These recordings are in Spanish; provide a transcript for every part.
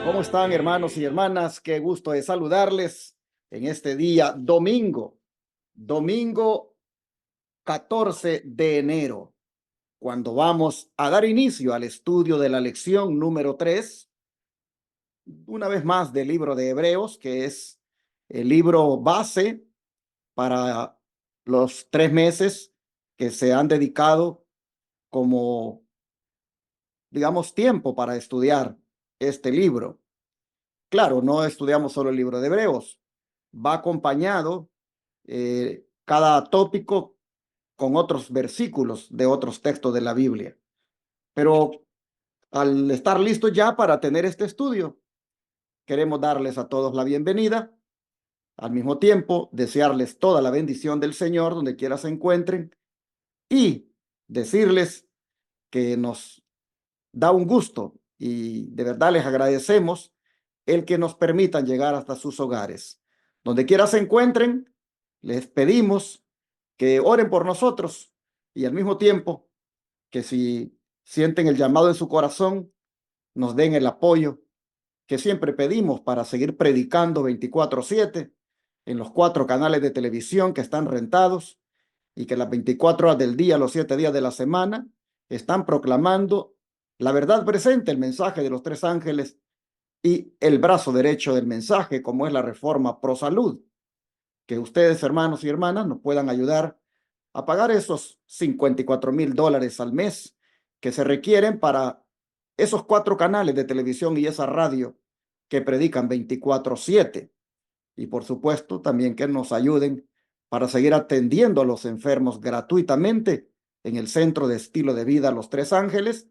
¿Cómo están, hermanos y hermanas? Qué gusto de saludarles en este día domingo 14 de enero, cuando vamos a dar inicio al estudio de la lección número 3, una vez más del libro de Hebreos, que es el libro base para los 3 meses que se han dedicado como, digamos, tiempo para estudiar este libro. Claro, no estudiamos solo el libro de Hebreos, va acompañado cada tópico con otros versículos de otros textos de la Biblia. Pero al estar listos ya para tener este estudio, queremos darles a todos la bienvenida. Al mismo tiempo, desearles toda la bendición del Señor donde quiera se encuentren y decirles que nos da un gusto y de verdad les agradecemos el que nos permitan llegar hasta sus hogares. Donde quiera se encuentren, les pedimos que oren por nosotros y al mismo tiempo que si sienten el llamado en su corazón, nos den el apoyo que siempre pedimos para seguir predicando 24/7 en los 4 canales de televisión que están rentados y que las 24 horas del día, los 7 días de la semana, están proclamando la verdad presente, el mensaje de los 3 ángeles y el brazo derecho del mensaje, como es la reforma pro salud. Que ustedes, hermanos y hermanas, nos puedan ayudar a pagar esos $54,000 al mes que se requieren para esos 4 canales de televisión y esa radio que predican 24/7. Y por supuesto, también que nos ayuden para seguir atendiendo a los enfermos gratuitamente en el Centro de Estilo de Vida Los 3 Ángeles,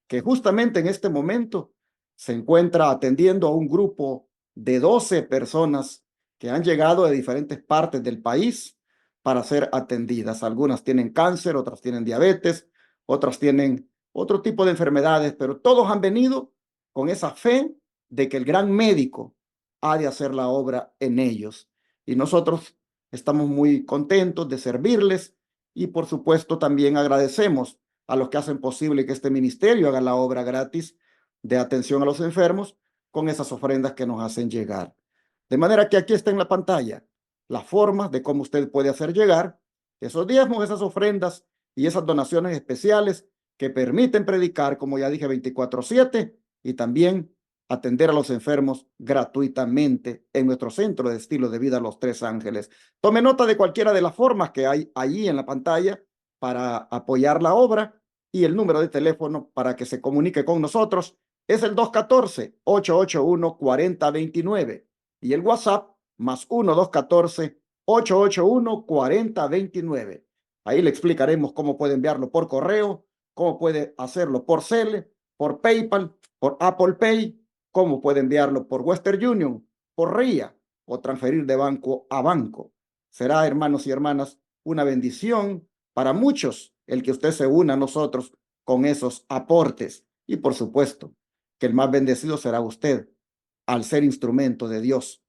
que justamente en este momento se encuentra atendiendo a un grupo de 12 personas que han llegado de diferentes partes del país para ser atendidas. Algunas tienen cáncer, otras tienen diabetes, otras tienen otro tipo de enfermedades, pero todos han venido con esa fe de que el gran médico ha de hacer la obra en ellos. Y nosotros estamos muy contentos de servirles y por supuesto también agradecemos a los que hacen posible que este ministerio haga la obra gratis de atención a los enfermos con esas ofrendas que nos hacen llegar. De manera que aquí está en la pantalla la forma de cómo usted puede hacer llegar esos diezmos, esas ofrendas y esas donaciones especiales que permiten predicar, como ya dije, 24/7 y también atender a los enfermos gratuitamente en nuestro Centro de Estilo de Vida Los 3 Ángeles. Tome nota de cualquiera de las formas que hay allí en la pantalla para apoyar la obra y el número de teléfono para que se comunique con nosotros es el 214-881-4029 y el WhatsApp más 1-214-881-4029. Ahí le explicaremos cómo puede enviarlo por correo, cómo puede hacerlo por Zelle, por PayPal, por Apple Pay, cómo puede enviarlo por Western Union, por RIA o transferir de banco a banco. Será, hermanos y hermanas, una bendición para muchos el que usted se una a nosotros con esos aportes. Y por supuesto, que el más bendecido será usted al ser instrumento de Dios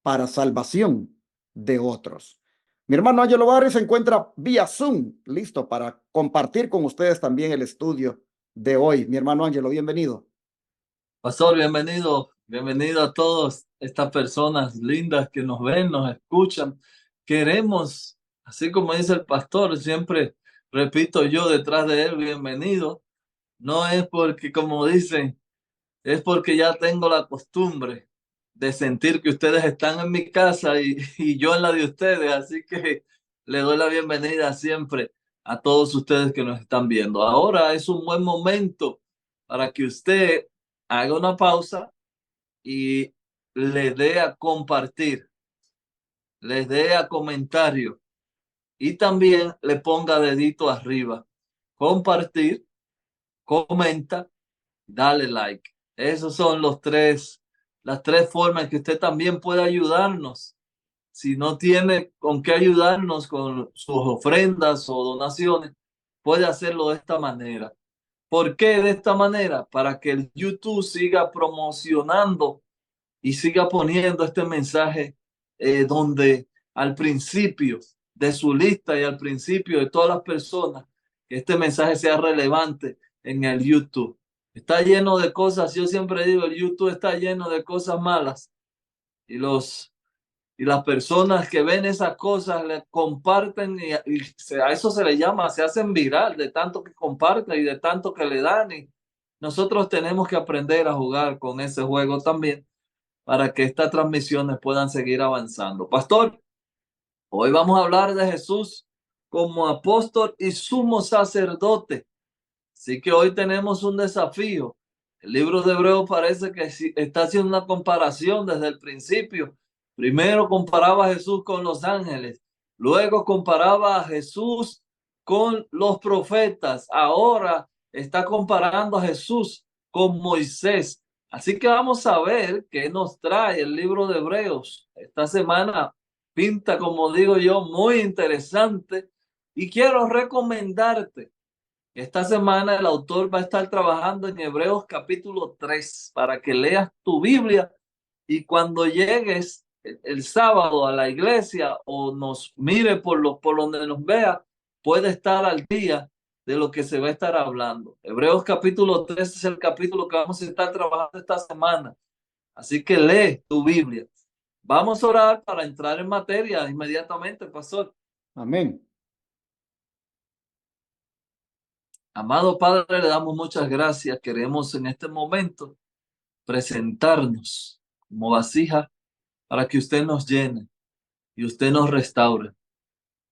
para salvación de otros. Mi hermano Ángelo Barrio se encuentra vía Zoom, listo para compartir con ustedes también el estudio de hoy. Mi hermano Ángelo, bienvenido. Pastor, bienvenido, bienvenido a todas estas personas lindas que nos ven, nos escuchan. Queremos, así como dice el pastor, siempre repito yo detrás de él, bienvenido. No es porque, como dicen, es porque ya tengo la costumbre de sentir que ustedes están en mi casa y yo en la de ustedes. Así que le doy la bienvenida siempre a todos ustedes que nos están viendo. Ahora es un buen momento para que usted haga una pausa y le dé a compartir, les dé a comentario y también le ponga dedito arriba. Compartir, comenta, dale like. Esos son las tres formas que usted también puede ayudarnos. Si no tiene con qué ayudarnos con sus ofrendas o donaciones, puede hacerlo de esta manera. ¿Por qué de esta manera? Para que el YouTube siga promocionando y siga poniendo este mensaje donde al principio de su lista y al principio de todas las personas, que este mensaje sea relevante en el YouTube. Está lleno de cosas, yo siempre digo, el YouTube está lleno de cosas malas y y las personas que ven esas cosas le comparten a eso se le llama, se hacen viral de tanto que comparten y de tanto que le dan. Y nosotros tenemos que aprender a jugar con ese juego también para que estas transmisiones puedan seguir avanzando. Pastor, hoy vamos a hablar de Jesús como apóstol y sumo sacerdote. Así que hoy tenemos un desafío. El libro de Hebreos parece que está haciendo una comparación desde el principio. Primero comparaba a Jesús con los ángeles, luego comparaba a Jesús con los profetas, ahora está comparando a Jesús con Moisés. Así que vamos a ver qué nos trae el libro de Hebreos. Esta semana pinta, como digo yo, muy interesante y quiero recomendarte. Esta semana el autor va a estar trabajando en Hebreos capítulo 3 para que leas tu Biblia y cuando llegues el sábado a la iglesia o nos mire por donde nos vea, puede estar al día de lo que se va a estar hablando. Hebreos capítulo 3 es el capítulo que vamos a estar trabajando esta semana. Así que lee tu Biblia. Vamos a orar para entrar en materia inmediatamente, pastor. Amén. Amado Padre, le damos muchas gracias. Queremos en este momento presentarnos como vasija para que usted nos llene y usted nos restaure.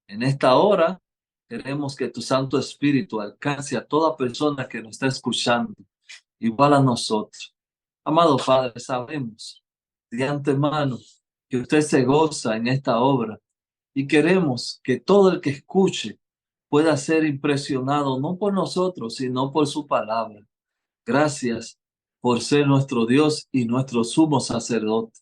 En esta hora queremos que tu Santo Espíritu alcance a toda persona que nos está escuchando, igual a nosotros. Amado Padre, sabemos de antemano que usted se goza en esta obra y queremos que todo el que escuche pueda ser impresionado no por nosotros, sino por su palabra. Gracias por ser nuestro Dios y nuestro sumo sacerdote.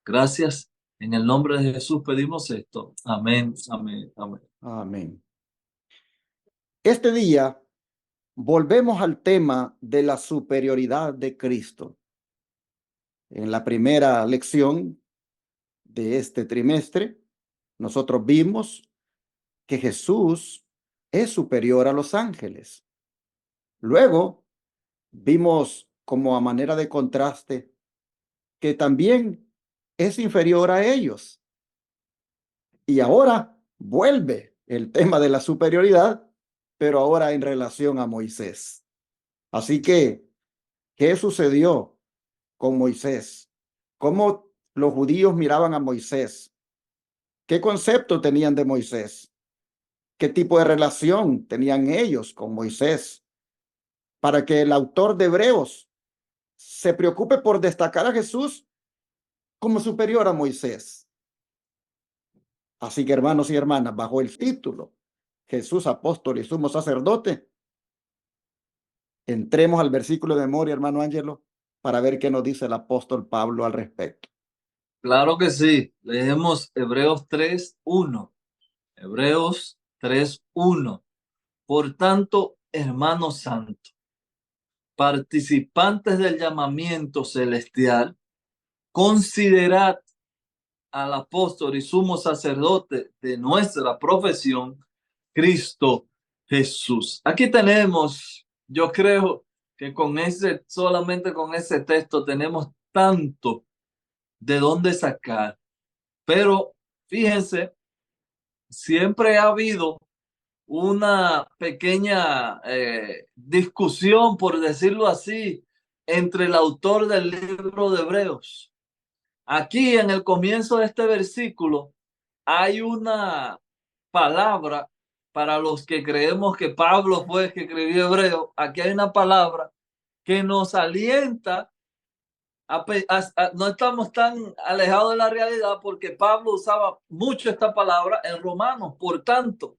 Gracias. En el nombre de Jesús pedimos esto. Amén, amén, amén. Amén. Este día volvemos al tema de la superioridad de Cristo. En la primera lección de este trimestre, nosotros vimos que Jesús es superior a los ángeles. Luego vimos como a manera de contraste que también es inferior a ellos. Y ahora vuelve el tema de la superioridad, pero ahora en relación a Moisés. Así que, ¿qué sucedió con Moisés? ¿Cómo los judíos miraban a Moisés? ¿Qué concepto tenían de Moisés? ¿Qué tipo de relación tenían ellos con Moisés? Para que el autor de Hebreos se preocupe por destacar a Jesús como superior a Moisés. Así que, hermanos y hermanas, bajo el título Jesús apóstol y sumo sacerdote, entremos al versículo de memoria, hermano Ángelo, para ver qué nos dice el apóstol Pablo al respecto. Claro que sí. Leemos Hebreos 3:1. Hebreos 3:1. Por tanto, hermanos santos, participantes del llamamiento celestial, considerad al apóstol y sumo sacerdote de nuestra profesión, Cristo Jesús. Aquí tenemos, yo creo que solamente con ese texto tenemos tanto de dónde sacar, pero fíjense, siempre ha habido una pequeña discusión, por decirlo así, entre el autor del libro de Hebreos. Aquí en el comienzo de este versículo hay una palabra para los que creemos que Pablo fue el que escribió Hebreo. Aquí hay una palabra que nos alienta no estamos tan alejados de la realidad porque Pablo usaba mucho esta palabra en Romanos. Por tanto,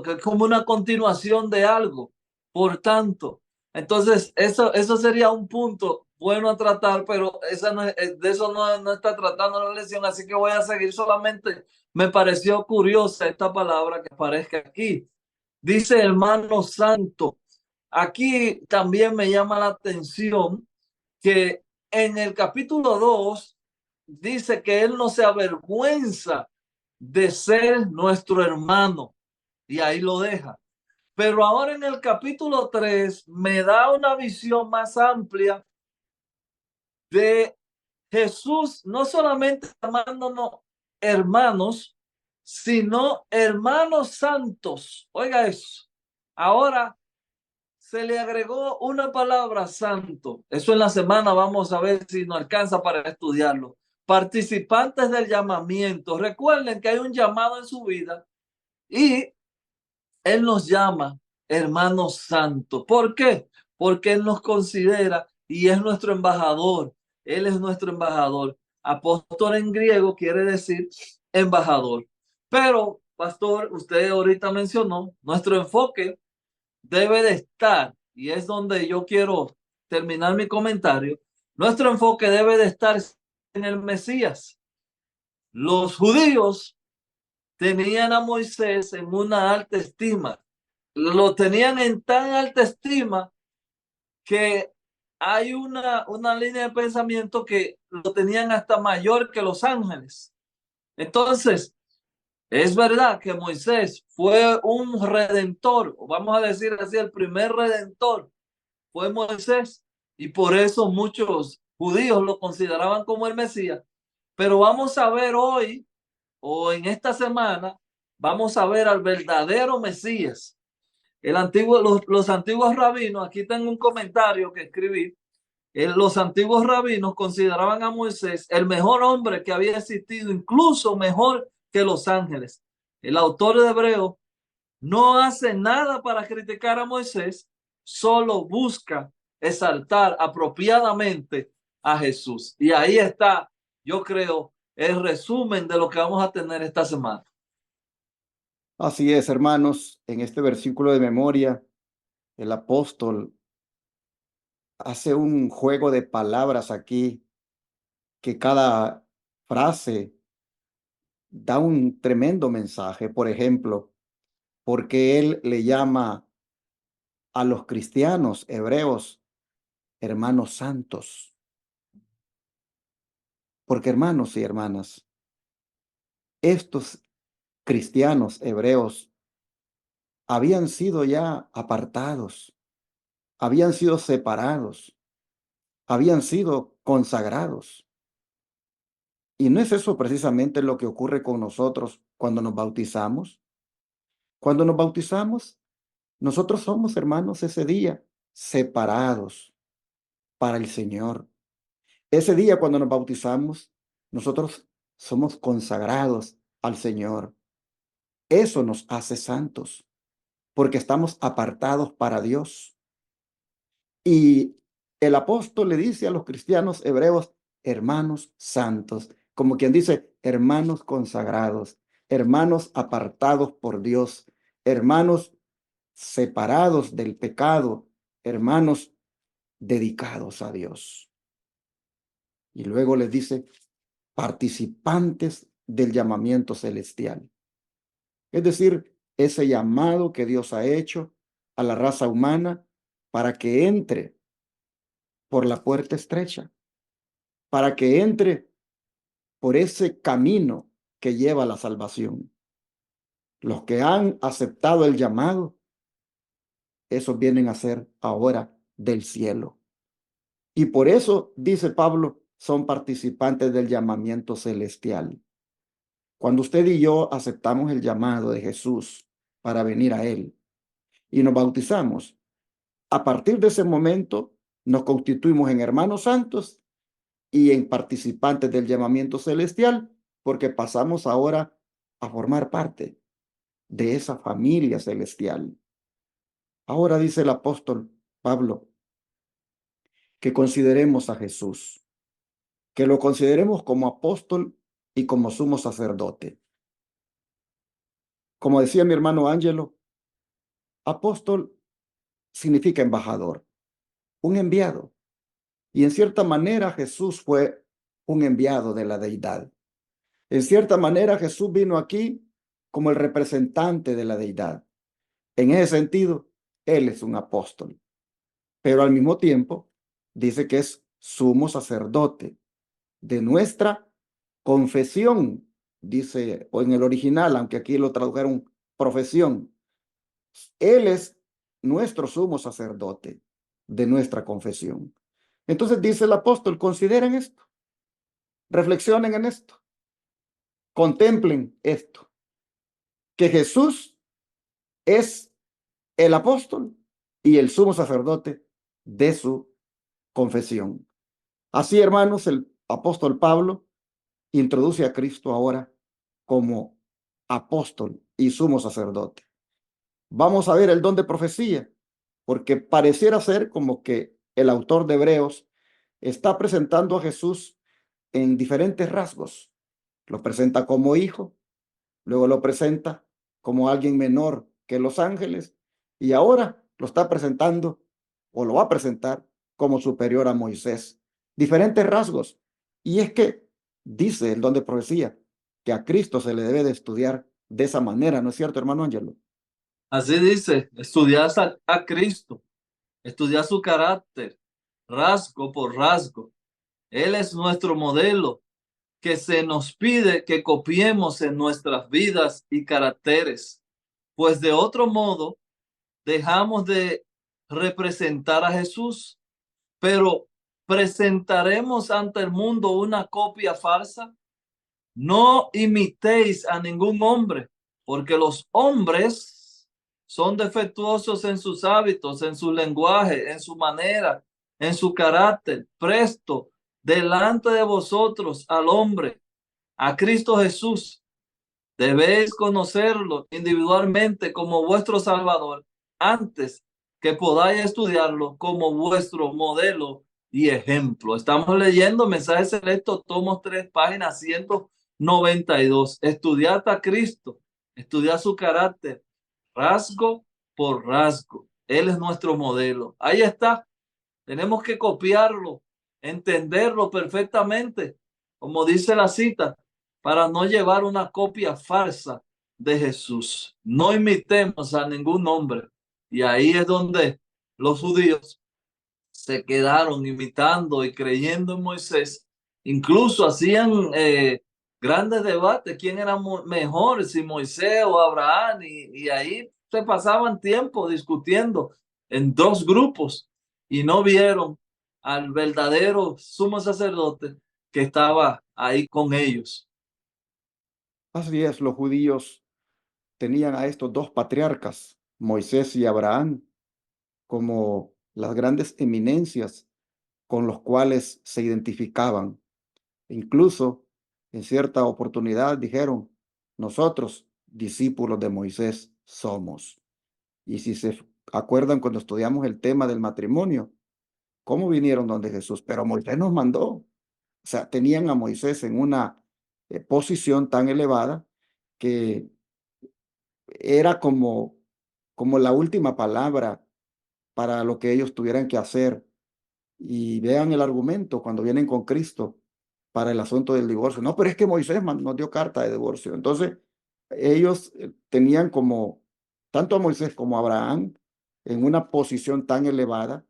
que es como una continuación de algo. Por tanto. Entonces, eso sería un punto bueno a tratar, pero de eso no está tratando la lección, así que voy a seguir. Solamente me pareció curiosa esta palabra que aparezca aquí. Dice hermano santo. Aquí también me llama la atención que en el capítulo 2 dice que él no se avergüenza de ser nuestro hermano y ahí lo deja. Pero ahora en el capítulo 3 me da una visión más amplia de Jesús, no solamente llamándonos hermanos, sino hermanos santos. Oiga eso. Ahora se le agregó una palabra santo. Eso en la semana vamos a ver si nos alcanza para estudiarlo. Participantes del llamamiento. Recuerden que hay un llamado en su vida y Él nos llama hermanos santos. ¿Por qué? Porque Él nos considera y es nuestro embajador. Él es nuestro embajador. Apóstol en griego quiere decir embajador. Pero, pastor, usted ahorita mencionó, nuestro enfoque debe de estar, y es donde yo quiero terminar mi comentario, nuestro enfoque debe de estar en el Mesías. Los judíos tenían a Moisés en una alta estima, lo tenían en tan alta estima que hay una línea de pensamiento que lo tenían hasta mayor que los ángeles. Entonces, es verdad que Moisés fue un redentor, o vamos a decir así, el primer redentor fue Moisés, y por eso muchos judíos lo consideraban como el Mesías. Pero vamos a ver hoy, o en esta semana, vamos a ver al verdadero Mesías. Los antiguos rabinos, aquí tengo un comentario que escribí, los antiguos rabinos consideraban a Moisés el mejor hombre que había existido, incluso mejor que los ángeles. El autor de Hebreo no hace nada para criticar a Moisés, solo busca exaltar apropiadamente a Jesús. Y ahí está, yo creo, el resumen de lo que vamos a tener esta semana. Así es, hermanos, en este versículo de memoria, el apóstol hace un juego de palabras aquí, que cada frase da un tremendo mensaje. Por ejemplo, porque él le llama a los cristianos hebreos hermanos santos. Porque, hermanos y hermanas, estos cristianos hebreos habían sido ya apartados, habían sido separados, habían sido consagrados. Y no es eso precisamente lo que ocurre con nosotros cuando nos bautizamos. Cuando nos bautizamos, nosotros somos, hermanos, ese día separados para el Señor. Ese día cuando nos bautizamos, nosotros somos consagrados al Señor. Eso nos hace santos, porque estamos apartados para Dios. Y el apóstol le dice a los cristianos hebreos, hermanos santos, como quien dice, hermanos consagrados, hermanos apartados por Dios, hermanos separados del pecado, hermanos dedicados a Dios. Y luego les dice, participantes del llamamiento celestial. Es decir, ese llamado que Dios ha hecho a la raza humana para que entre por la puerta estrecha, para que entre por ese camino que lleva a la salvación. Los que han aceptado el llamado, esos vienen a ser ahora del cielo. Y por eso, dice Pablo, son participantes del llamamiento celestial. Cuando usted y yo aceptamos el llamado de Jesús para venir a Él y nos bautizamos, a partir de ese momento nos constituimos en hermanos santos y en participantes del llamamiento celestial, porque pasamos ahora a formar parte de esa familia celestial. Ahora dice el apóstol Pablo que consideremos a Jesús, que lo consideremos como apóstol y como sumo sacerdote. Como decía mi hermano Ángelo, apóstol significa embajador, un enviado. Y en cierta manera Jesús fue un enviado de la deidad. En cierta manera Jesús vino aquí como el representante de la deidad. En ese sentido, Él es un apóstol. Pero al mismo tiempo, dice que es sumo sacerdote de nuestra confesión, dice, o en el original, aunque aquí lo tradujeron profesión, Él es nuestro sumo sacerdote de nuestra confesión. Entonces dice el apóstol, consideren esto, reflexionen en esto, contemplen esto, que Jesús es el apóstol y el sumo sacerdote de su confesión. Así, hermanos, el apóstol Pablo introduce a Cristo ahora como apóstol y sumo sacerdote. Vamos a ver el don de profecía, porque pareciera ser como que el autor de Hebreos está presentando a Jesús en diferentes rasgos. Lo presenta como hijo, luego lo presenta como alguien menor que los ángeles y ahora lo está presentando o lo va a presentar como superior a Moisés. Diferentes rasgos. Y es que dice el don de profecía que a Cristo se le debe de estudiar de esa manera, ¿no es cierto, hermano Ángelo? Así dice, estudiar a Cristo, estudiar su carácter, rasgo por rasgo. Él es nuestro modelo que se nos pide que copiemos en nuestras vidas y caracteres, pues de otro modo dejamos de representar a Jesús, pero presentaremos ante el mundo una copia falsa. No imitéis a ningún hombre, porque los hombres son defectuosos en sus hábitos, en su lenguaje, en su manera, en su carácter. Presto delante de vosotros al hombre, a Cristo Jesús. Debéis conocerlo individualmente como vuestro Salvador antes que podáis estudiarlo como vuestro modelo y ejemplo. Estamos leyendo Mensajes Selectos, tomos 3, páginas 192. Estudiad a Cristo, estudiad su carácter, rasgo por rasgo. Él es nuestro modelo. Ahí está. Tenemos que copiarlo, entenderlo perfectamente, como dice la cita, para no llevar una copia falsa de Jesús. No imitemos a ningún hombre. Y ahí es donde los judíos se quedaron imitando y creyendo en Moisés. Incluso hacían grandes debates, quién era mejor, si Moisés o Abraham, y ahí se pasaban tiempo discutiendo en dos grupos y no vieron al verdadero sumo sacerdote que estaba ahí con ellos. Así es, los judíos tenían a estos dos patriarcas, Moisés y Abraham, como las grandes eminencias con los cuales se identificaban. Incluso en cierta oportunidad dijeron, nosotros, discípulos de Moisés, somos. Y si se acuerdan cuando estudiamos el tema del matrimonio, ¿cómo vinieron donde Jesús? Pero Moisés nos mandó. O sea, tenían a Moisés en una posición tan elevada que era como la última palabra para lo que ellos tuvieran que hacer. Y vean el argumento cuando vienen con Cristo para el asunto del divorcio. No, pero es que Moisés nos dio carta de divorcio. Entonces, ellos tenían como, tanto a Moisés como a Abraham, en una posición tan elevada,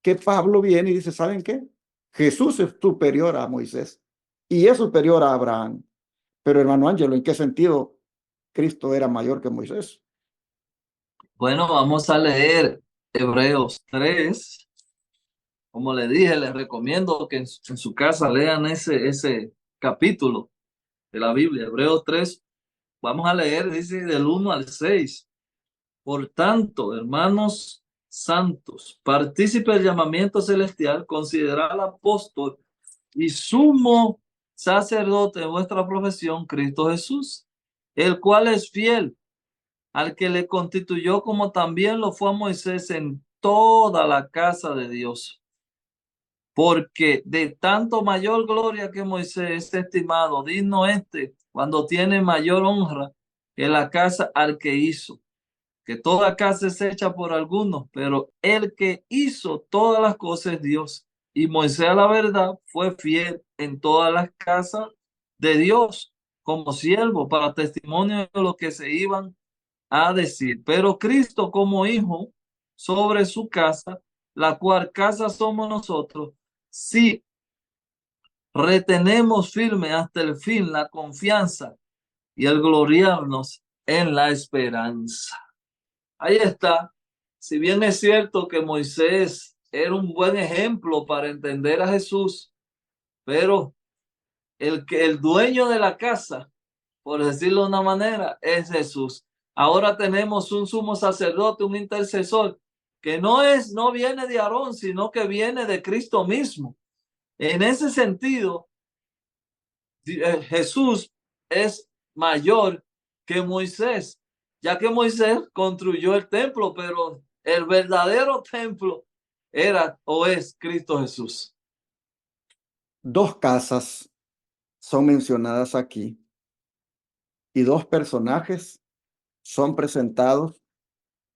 que Pablo viene y dice, ¿saben qué? Jesús es superior a Moisés y es superior a Abraham. Pero hermano Ángelo, ¿en qué sentido Cristo era mayor que Moisés? Bueno, vamos a leer Hebreos 3. Como le dije, les recomiendo que en su casa lean ese capítulo de la Biblia, Hebreos 3. Vamos a leer, dice, del 1 al 6. Por tanto, hermanos santos, partícipe del llamamiento celestial, considerad al apóstol y sumo sacerdote de vuestra profesión, Cristo Jesús, el cual es fiel al que le constituyó como también lo fue a Moisés en toda la casa de Dios. Porque de tanto mayor gloria que Moisés es estimado, digno este, cuando tiene mayor honra que la casa al que hizo. Que toda casa es hecha por algunos, pero el que hizo todas las cosas es Dios. Y Moisés, a la verdad, fue fiel en todas las casas de Dios como siervo para testimonio de lo que se iban a decir. Pero Cristo como hijo sobre su casa, la cual casa somos nosotros, si retenemos firme hasta el fin la confianza y el gloriarnos en la esperanza. ahí está. Si bien es cierto que Moisés era un buen ejemplo para entender a Jesús, pero el dueño de la casa, por decirlo de una manera, es Jesús. Ahora tenemos un sumo sacerdote, un intercesor, que no viene de Aarón, sino que viene de Cristo mismo. En ese sentido, Jesús es mayor que Moisés, ya que Moisés construyó el templo, pero el verdadero templo era o es Cristo Jesús. Dos casas son mencionadas aquí y dos personajes son presentados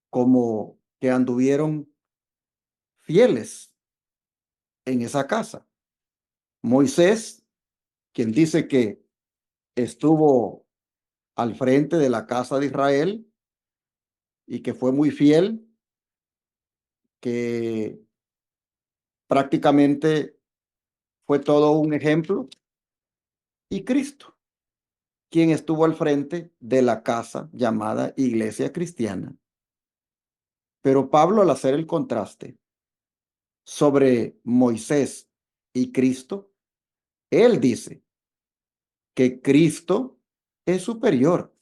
como que anduvieron fieles en esa casa. Moisés, quien dice que estuvo al frente de la casa de Israel y que fue muy fiel, que prácticamente fue todo un ejemplo, y Cristo, quien estuvo al frente de la casa llamada Iglesia Cristiana. Pero Pablo, al hacer el contraste sobre Moisés y Cristo, él dice que Cristo es superior.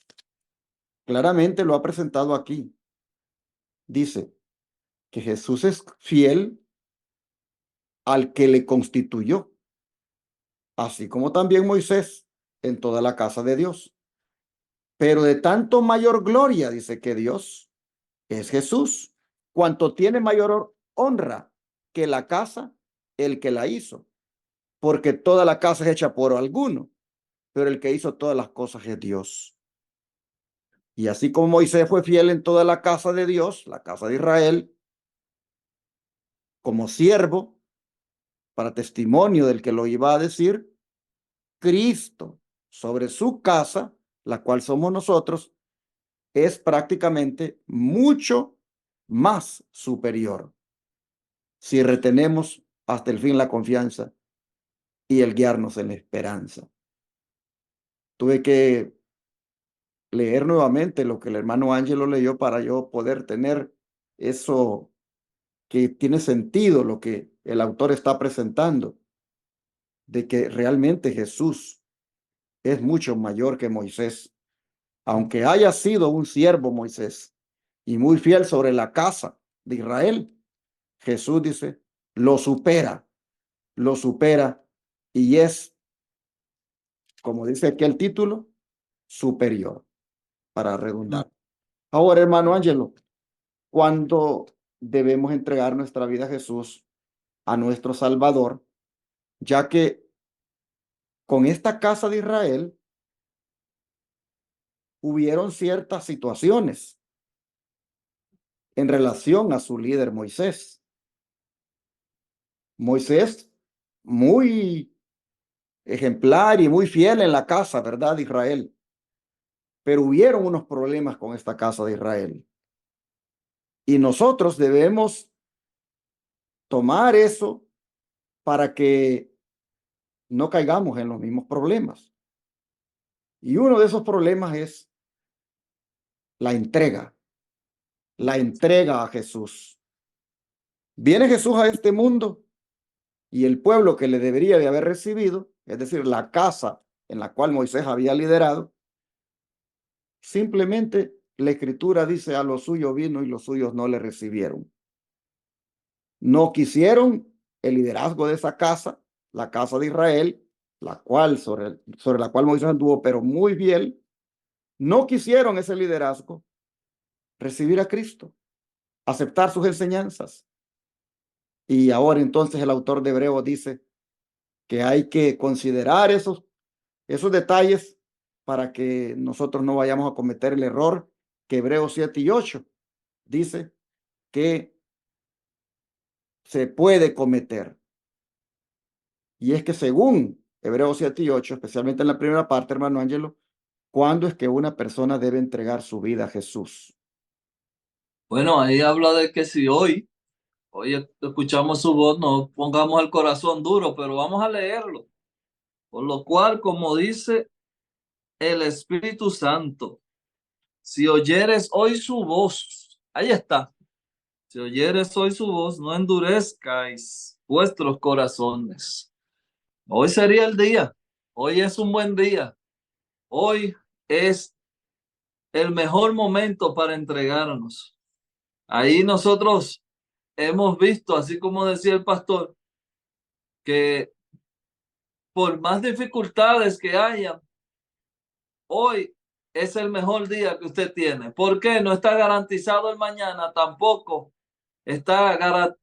Claramente lo ha presentado aquí. Dice que Jesús es fiel al que le constituyó, así como también Moisés en toda la casa de Dios. Pero de tanto mayor gloria, dice que Dios es Jesús, cuanto tiene mayor honra que la casa, el que la hizo, porque toda la casa es hecha por alguno, pero el que hizo todas las cosas es Dios. Y así como Moisés fue fiel en toda la casa de Dios, la casa de Israel, como siervo, para testimonio del que lo iba a decir, Cristo sobre su casa, la cual somos nosotros, es prácticamente mucho más superior si retenemos hasta el fin la confianza y el guiarnos en la esperanza. Tuve que leer nuevamente lo que el hermano Ángelo leyó para yo poder tener eso que tiene sentido, lo que el autor está presentando, de que realmente Jesús es mucho mayor que Moisés, aunque haya sido un siervo Moisés y muy fiel sobre la casa de Israel. Jesús dice, lo supera y es, como dice aquí el título, superior, para redundar. Ahora, hermano Ángelo, ¿cuándo debemos entregar nuestra vida a Jesús, a nuestro Salvador? Ya que con esta casa de Israel hubieron ciertas situaciones en relación a su líder Moisés. Moisés, muy ejemplar y muy fiel en la casa, ¿verdad? De Israel. Pero hubieron unos problemas con esta casa de Israel. Y nosotros debemos tomar eso para que no caigamos en los mismos problemas. Y uno de esos problemas es la entrega a Jesús. Viene Jesús a este mundo y el pueblo que le debería de haber recibido, es decir, la casa en la cual Moisés había liderado, simplemente la escritura dice a los suyos vino y los suyos no le recibieron. No quisieron el liderazgo de esa casa, la casa de Israel, la cual sobre la cual Moisés anduvo, pero muy fiel. No quisieron ese liderazgo, recibir a Cristo, aceptar sus enseñanzas. Y ahora entonces el autor de Hebreos dice que hay que considerar esos detalles para que nosotros no vayamos a cometer el error que Hebreos 7 y 8 dice que se puede cometer. Y es que según Hebreos 7 y 8, especialmente en la primera parte, hermano Ángelo, ¿cuándo es que una persona debe entregar su vida a Jesús? Bueno, ahí habla de que si hoy escuchamos su voz, no pongamos el corazón duro, pero vamos a leerlo. Por lo cual, como dice el Espíritu Santo, si oyeres hoy su voz, Ahí está. Si oyeres hoy su voz, no endurezcáis vuestros corazones. Hoy sería el día. Hoy es un buen día. Hoy es el mejor momento para entregarnos. Ahí nosotros hemos visto, así como decía el pastor, que por más dificultades que haya, hoy es el mejor día que usted tiene. ¿Por qué? No está garantizado el mañana, tampoco está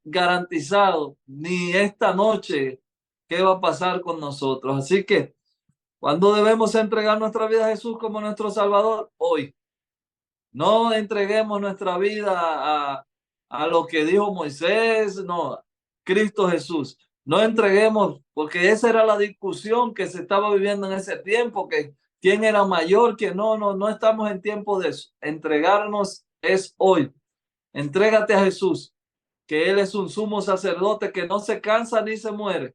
garantizado ni esta noche qué va a pasar con nosotros. Así que, ¿cuándo debemos entregar nuestra vida a Jesús como nuestro Salvador? Hoy. No entreguemos nuestra vida a lo que dijo Moisés, no, Cristo Jesús. No entreguemos, porque esa era la discusión que se estaba viviendo en ese tiempo, que quién era mayor, que no estamos en tiempo de eso. Entregarnos es hoy. Entrégate a Jesús, que Él es un sumo sacerdote que no se cansa ni se muere.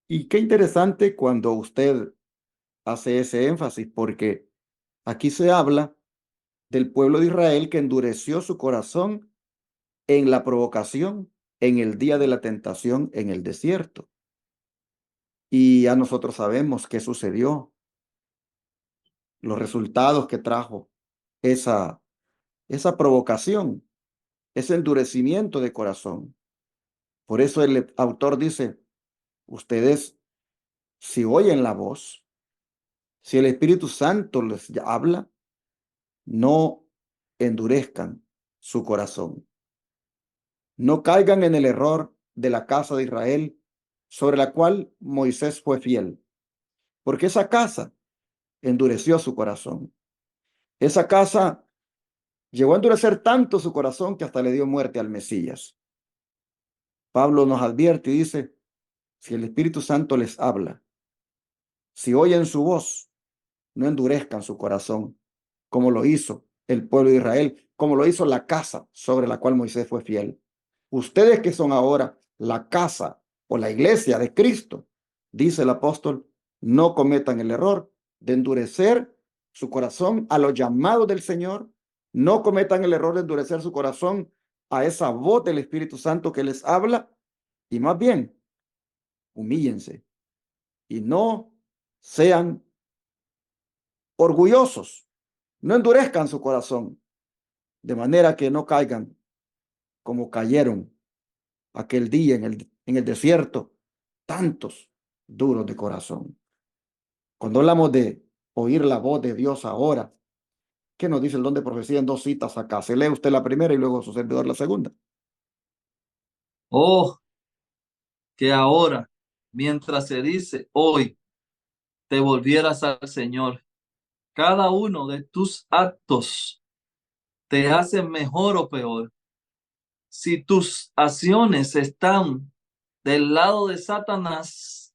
Y qué interesante cuando usted hace ese énfasis, porque aquí se habla del pueblo de Israel que endureció su corazón en la provocación, en el día de la tentación en el desierto. Y ya nosotros sabemos qué sucedió, los resultados que trajo esa, esa provocación, ese endurecimiento de corazón. Por eso el autor dice, ustedes, si oyen la voz, si el Espíritu Santo les habla, no endurezcan su corazón. No caigan en el error de la casa de Israel, sobre la cual Moisés fue fiel, porque esa casa endureció su corazón. Esa casa llegó a endurecer tanto su corazón que hasta le dio muerte al Mesías. Pablo nos advierte y dice, si el Espíritu Santo les habla, si oyen su voz, no endurezcan su corazón, como lo hizo el pueblo de Israel, como lo hizo la casa sobre la cual Moisés fue fiel. Ustedes que son ahora la casa o la iglesia de Cristo, dice el apóstol, no cometan el error de endurecer su corazón a los llamados del Señor, no cometan el error de endurecer su corazón a esa voz del Espíritu Santo que les habla, y más bien, humíllense y no sean orgullosos, no endurezcan su corazón, de manera que no caigan como cayeron aquel día en el desierto, tantos duros de corazón. Cuando hablamos de oír la voz de Dios ahora, ¿qué nos dice el don de profecía en dos citas acá? Se lee usted la primera y luego su servidor la segunda. Oh, que ahora, mientras se dice hoy, te volvieras al Señor. Cada uno de tus actos te hace mejor o peor. Si tus acciones están del lado de Satanás,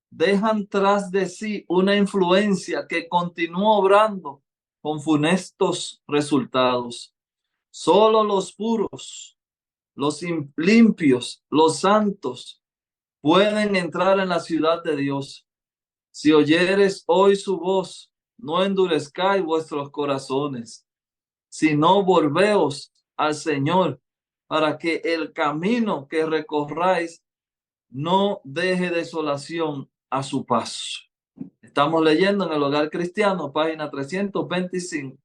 dejan tras de sí una influencia que continúa obrando con funestos resultados. Solo los puros, los limpios, los santos pueden entrar en la ciudad de Dios. Si oyeres hoy su voz, no endurezcáis vuestros corazones, sino volveos al Señor, para que el camino que recorráis no deje desolación a su paso. Estamos leyendo en el Hogar Cristiano, página 325,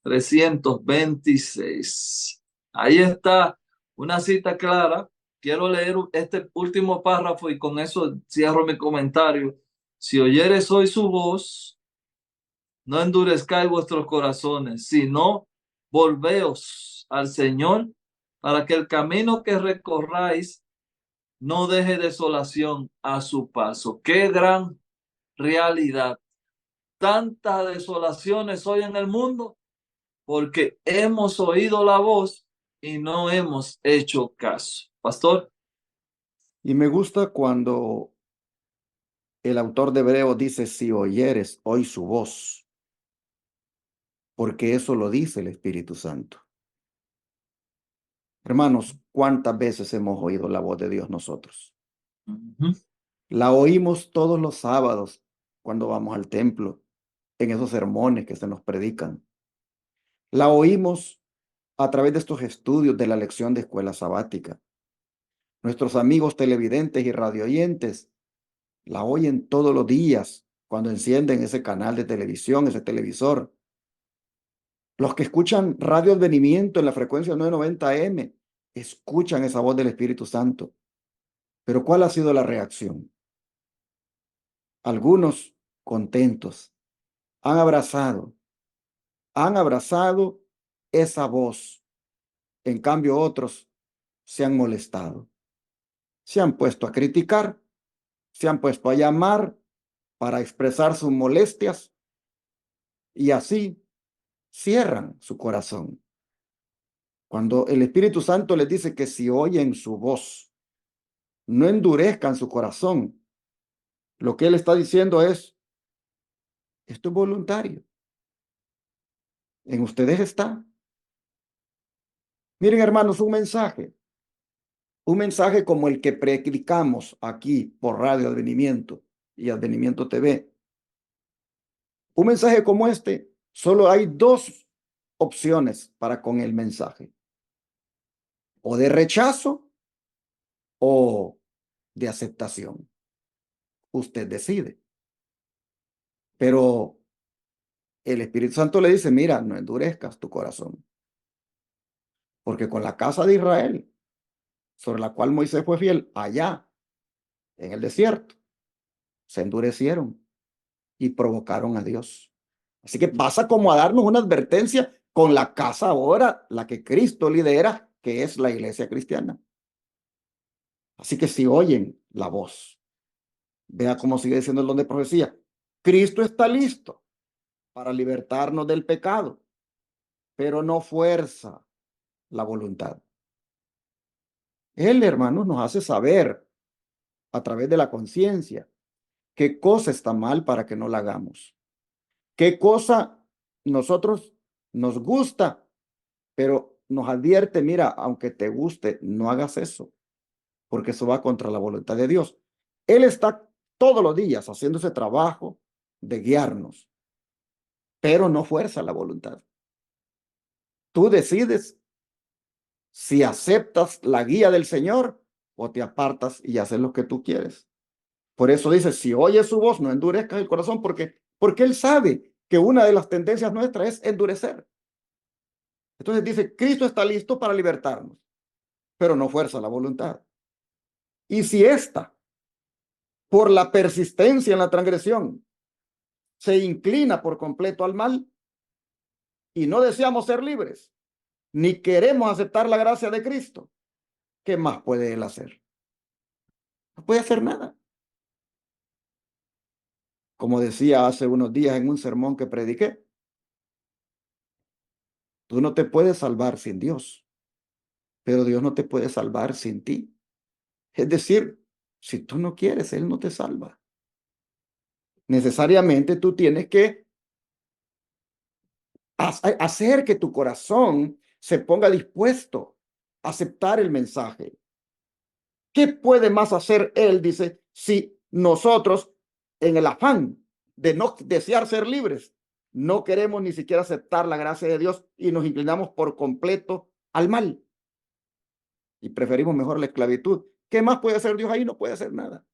326. Ahí está una cita clara. Quiero leer este último párrafo y con eso cierro mi comentario. Si oyeres hoy su voz, no endurezcáis vuestros corazones, sino volveos al Señor para que el camino que recorráis no deje desolación a su paso. Qué gran realidad. Tantas desolaciones hoy en el mundo porque hemos oído la voz y no hemos hecho caso. Pastor. Y me gusta cuando el autor de Hebreos dice, si oyeres hoy su voz, porque eso lo dice el Espíritu Santo. Hermanos, ¿cuántas veces hemos oído la voz de Dios nosotros? Ujú. La oímos todos los sábados cuando vamos al templo, en esos sermones que se nos predican. La oímos a través de estos estudios de la lección de escuela sabática. Nuestros amigos televidentes y radioyentes la oyen todos los días cuando encienden ese canal de televisión, ese televisor. Los que escuchan Radio Advenimiento en la frecuencia 990 AM escuchan esa voz del Espíritu Santo. Pero ¿cuál ha sido la reacción? Algunos contentos han abrazado esa voz. En cambio, otros se han molestado, se han puesto a criticar, se han puesto a llamar para expresar sus molestias y así cierran su corazón. Cuando el Espíritu Santo les dice que si oyen su voz, no endurezcan su corazón, lo que Él está diciendo es, esto es voluntario, en ustedes está. Miren, hermanos, un mensaje como el que predicamos aquí por Radio Advenimiento y Advenimiento TV. Un mensaje como este, solo hay dos opciones para con el mensaje: o de rechazo o de aceptación. Usted decide. Pero el Espíritu Santo le dice, mira, no endurezcas tu corazón, porque con la casa de Israel, sobre la cual Moisés fue fiel, allá en el desierto, se endurecieron y provocaron a Dios. Así que pasa como a darnos una advertencia con la casa ahora, la que Cristo lidera, que es la iglesia cristiana. Así que si oyen la voz, vea cómo sigue diciendo el don de profecía. Cristo está listo para libertarnos del pecado, pero no fuerza la voluntad. Él, hermanos, nos hace saber a través de la conciencia qué cosa está mal para que no la hagamos. Qué cosa nosotros nos gusta, pero nos advierte, mira, aunque te guste, no hagas eso, porque eso va contra la voluntad de Dios. Él está todos los días haciendo ese trabajo de guiarnos, pero no fuerza la voluntad. Tú decides si aceptas la guía del Señor o te apartas y haces lo que tú quieres. Por eso dice, si oyes su voz, no endurezcas el corazón, porque Él sabe que una de las tendencias nuestras es endurecer. Entonces dice, Cristo está listo para libertarnos, pero no fuerza la voluntad. Y si ésta, por la persistencia en la transgresión, se inclina por completo al mal y no deseamos ser libres, ni queremos aceptar la gracia de Cristo, ¿qué más puede Él hacer? No puede hacer nada. Como decía hace unos días en un sermón que prediqué, tú no te puedes salvar sin Dios, pero Dios no te puede salvar sin ti. Es decir, si tú no quieres, Él no te salva. Necesariamente tú tienes que hacer que tu corazón se ponga dispuesto a aceptar el mensaje. ¿Qué puede más hacer Él? Dice, si nosotros, en el afán de no desear ser libres, no queremos ni siquiera aceptar la gracia de Dios y nos inclinamos por completo al mal y preferimos mejor la esclavitud. ¿Qué más puede hacer Dios ahí? No puede hacer nada.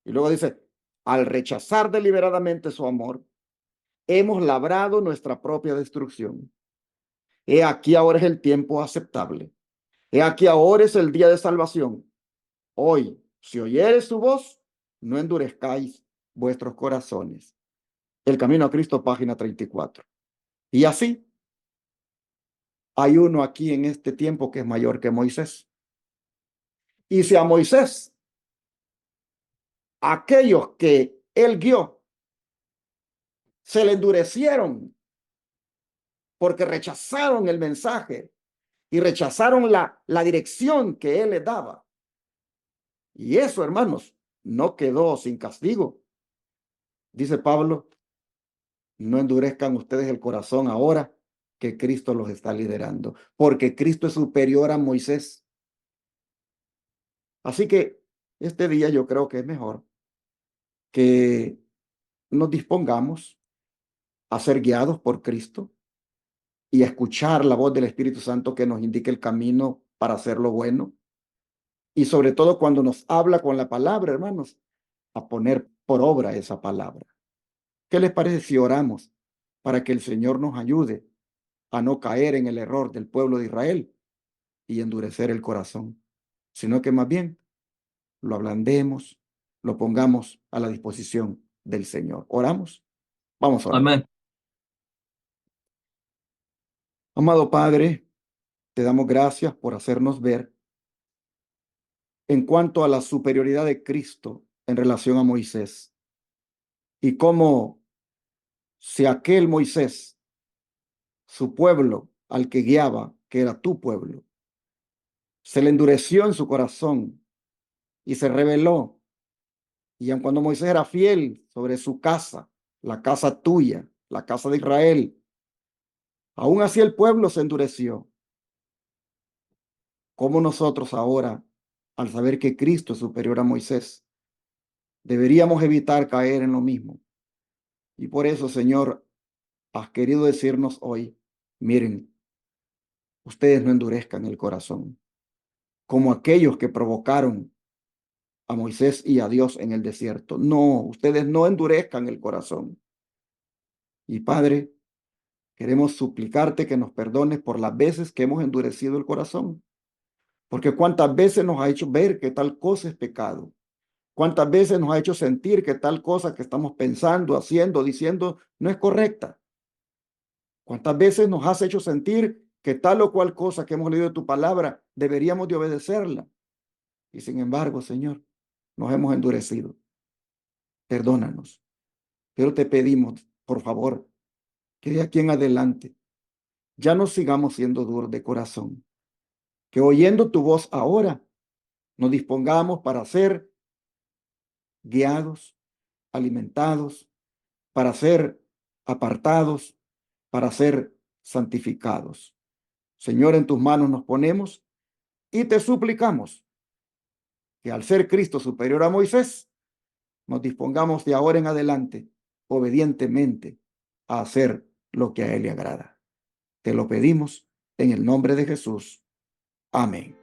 Y luego dice, al rechazar deliberadamente su amor, hemos labrado nuestra propia destrucción. He aquí ahora es el tiempo aceptable. He aquí ahora es el día de salvación. Hoy, si oyeres su voz, no endurezcáis vuestros corazones. El camino a Cristo, página 34. Y así, hay uno aquí en este tiempo que es mayor que Moisés. Y si a Moisés, aquellos que él guió, se le endurecieron porque rechazaron el mensaje y rechazaron la dirección que él les daba. Y eso, hermanos, no quedó sin castigo. Dice Pablo, no endurezcan ustedes el corazón ahora que Cristo los está liderando, porque Cristo es superior a Moisés. Así que este día yo creo que es mejor que nos dispongamos a ser guiados por Cristo, y a escuchar la voz del Espíritu Santo que nos indique el camino para hacer lo bueno. Y sobre todo cuando nos habla con la palabra, hermanos, a poner por obra esa palabra. ¿Qué les parece si oramos para que el Señor nos ayude a no caer en el error del pueblo de Israel y endurecer el corazón, sino que más bien lo ablandemos, lo pongamos a la disposición del Señor? ¿Oramos? Vamos a orar. Amén. Amado Padre, te damos gracias por hacernos ver en cuanto a la superioridad de Cristo en relación a Moisés y cómo si aquel Moisés, su pueblo al que guiaba, que era tu pueblo, se le endureció en su corazón y se rebeló, y aun cuando Moisés era fiel sobre su casa, la casa tuya, la casa de Israel, aún así el pueblo se endureció. ¿Cómo nosotros ahora, al saber que Cristo es superior a Moisés, deberíamos evitar caer en lo mismo? Y por eso, Señor, has querido decirnos hoy, miren, ustedes no endurezcan el corazón, como aquellos que provocaron a Moisés y a Dios en el desierto. No, ustedes no endurezcan el corazón. Y Padre, queremos suplicarte que nos perdones por las veces que hemos endurecido el corazón, porque cuántas veces nos ha hecho ver que tal cosa es pecado. ¿Cuántas veces nos ha hecho sentir que tal cosa que estamos pensando, haciendo, diciendo no es correcta? ¿Cuántas veces nos has hecho sentir que tal o cual cosa que hemos leído de tu palabra deberíamos de obedecerla? Y sin embargo, Señor, nos hemos endurecido. Perdónanos. Pero te pedimos, por favor, que de aquí en adelante ya no sigamos siendo duros de corazón. Que oyendo tu voz ahora nos dispongamos para ser guiados, alimentados, para ser apartados, para ser santificados. Señor, en tus manos nos ponemos y te suplicamos que al ser Cristo superior a Moisés, nos dispongamos de ahora en adelante obedientemente a hacer lo que a Él le agrada. Te lo pedimos en el nombre de Jesús. Amén.